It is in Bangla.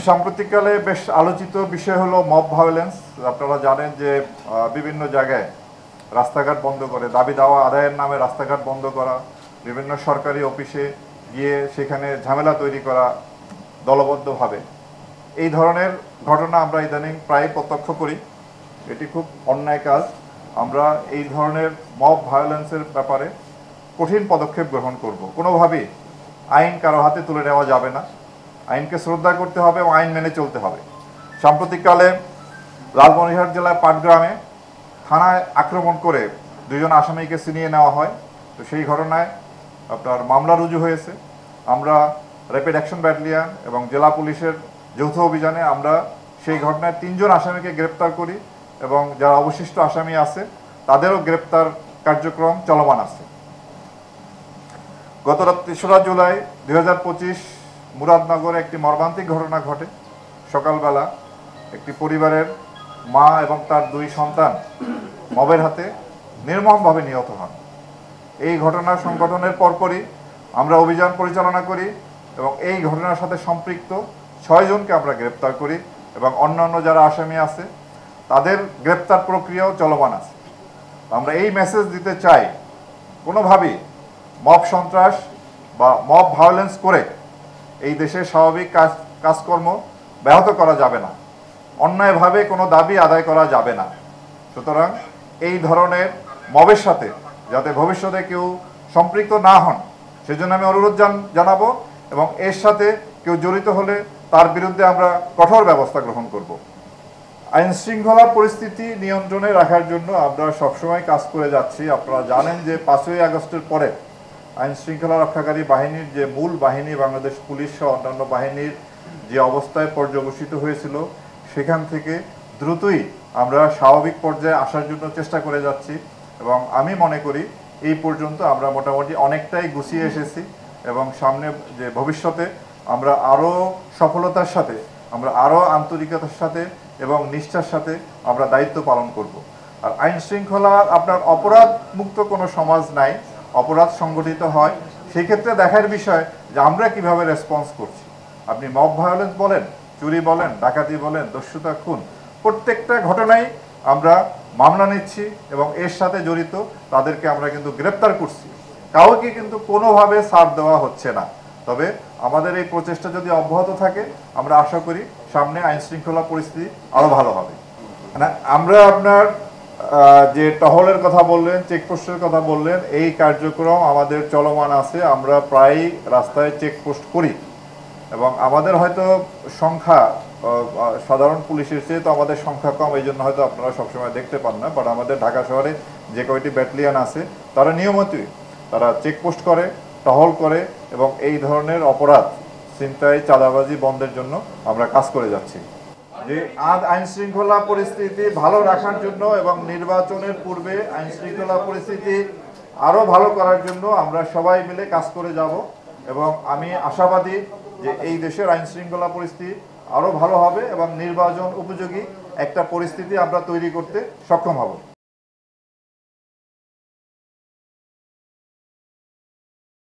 সাম্প্রতিককালে বেশ আলোচিত বিষয় হলো মব ভায়োলেন্স। আপনারা জানেন যে বিভিন্ন জায়গায় রাস্তাঘাট বন্ধ করে দাবি দাওয়া আদায়ের নামে রাস্তাঘাট বন্ধ করা, বিভিন্ন সরকারি অফিসে গিয়ে সেখানে ঝামেলা তৈরি করা দলবদ্ধভাবে, এই ধরনের ঘটনা আমরা ইদানিং প্রায় প্রত্যক্ষ করি। এটি খুব অন্যায় কাজ। আমরা এই ধরনের মব ভায়োলেন্সের ব্যাপারে কঠিন পদক্ষেপ গ্রহণ করব। কোনোভাবেই আইন কারো হাতে তুলে নেওয়া যাবে না। আইনকে শ্রদ্ধা করতে হবে এবং আইন মেনে চলতে হবে। সাম্প্রতিককালে লালমনিরহাট জেলার পাটগ্রামে থানায় আক্রমণ করে 2 জন আসামিকে ছিনিয়ে নেওয়া হয়। তো সেই ঘটনায় আপনার মামলা রুজু হয়েছে। আমরা র্যাপিড অ্যাকশন ব্যাটালিয়ন এবং জেলা পুলিশের যৌথ অভিযানে আমরা সেই ঘটনায় 3 জন আসামিকে গ্রেপ্তার করি এবং যারা অবশিষ্ট আসামি আছে তাদেরও গ্রেপ্তার কার্যক্রম চলমান আছে। গত 3রা জুলাই 2025 মুরাদনগরে একটি মর্মান্তিক ঘটনা ঘটে। সকালবেলা একটি পরিবারের মা এবং তার 2 সন্তান মবের হাতে নির্মমভাবে নিহত হন। এই ঘটনা সংঘটনের পরপরই আমরা অভিযান পরিচালনা করি এবং এই ঘটনার সাথে সম্পৃক্ত 6 জনকে আমরা গ্রেপ্তার করি এবং অন্যান্য যারা আসামি আছে তাদের গ্রেপ্তার প্রক্রিয়াও চলমান আছে। আমরা এই মেসেজ দিতে চাই, কোনোভাবেই মব সন্ত্রাস বা মব ভায়োলেন্স করে এই দেশের স্বাভাবিক কাজকর্ম ব্যাহত করা যাবে না, অন্যায়ভাবে কোনো দাবি আদায় করা যাবে না। সুতরাং এই ধরনের মবের সাথে যাতে ভবিষ্যতে কেউ সম্পৃক্ত না হন সেজন্য আমি অনুরোধ জানাবো এবং এর সাথে কেউ জড়িত হলে তার বিরুদ্ধে আমরা কঠোর ব্যবস্থা গ্রহণ করব। আইন শৃঙ্খলা পরিস্থিতি নিয়ন্ত্রণে রাখার জন্য আমরা সবসময় কাজ করে যাচ্ছি। আপনারা জানেন যে 5ই আগস্টের পরে আইন শৃঙ্খলা রক্ষাকারী বাহিনীর যে মূল বাহিনী বাংলাদেশ পুলিশ সহ অন্যান্য বাহিনীর যে অবস্থায় পর্যবসিত হয়েছিল সেখান থেকে দ্রুতই আমরা স্বাভাবিক পর্যায়ে আসার জন্য চেষ্টা করে যাচ্ছি এবং আমি মনে করি এই পর্যন্ত আমরা মোটামুটি অনেকটাই গুছিয়ে এসেছি এবং সামনে যে ভবিষ্যতে আমরা আরও সফলতার সাথে, আমরা আরও আন্তরিকতার সাথে এবং নিষ্ঠার সাথে আমরা দায়িত্ব পালন করব। আর আইন শৃঙ্খলা আপনার অপরাধ মুক্ত কোনো সমাজ নাই, অপরাধ সংগঠিত হয়। সেই ক্ষেত্রে দেখার বিষয় যে আমরা কিভাবে রেসপন্স করছি। আপনি মব ভায়োলেন্স বলেন, চুরি বলেন, ডাকাতি বলেন, দস্যুতা, খুন, প্রত্যেকটা ঘটনায় আমরা মামলা নিচ্ছি এবং এর সাথে জড়িত তাদেরকে আমরা কিন্তু গ্রেপ্তার করছি। কাউকে কিন্তু কোনোভাবে ছাড় দেওয়া হচ্ছে না। তবে আমাদের এই প্রচেষ্টা যদি অব্যাহত থাকে আমরা আশা করি সামনে আইন শৃঙ্খলা পরিস্থিতি আরও ভালো হবে। মানে আমরা আপনার যে টহলের কথা বললেন, চেকপোস্টের কথা বললেন, এই কার্যক্রম আমাদের চলমান আছে। আমরা প্রায় রাস্তায় চেকপোস্ট করি এবং আমাদের হয়তো সংখ্যা সাধারণ পুলিশের চেয়ে তো আমাদের সংখ্যা কম, এই জন্য হয়তো আপনারা সবসময় দেখতে পান না। বাট আমাদের ঢাকা শহরে যে কয়টি ব্যাটালিয়ন আছে তারা নিয়মিতই তারা চেকপোস্ট করে, টহল করে এবং এই ধরনের অপরাধ, ছিনতাই, চাঁদাবাজি বন্ধের জন্য আমরা কাজ করে যাচ্ছি। যে আইন শৃঙ্খলা পরিস্থিতি ভালো রাখার জন্য এবং নির্বাচনের পূর্বে আইন শৃঙ্খলা পরিস্থিতি আরও ভালো করার জন্য আমরা সবাই মিলে কাজ করে যাব এবং আমি আশাবাদী যে এই দেশের আইন শৃঙ্খলা পরিস্থিতি আরও ভালো হবে এবং নির্বাচন উপযোগী একটা পরিস্থিতি আমরা তৈরি করতে সক্ষম হব।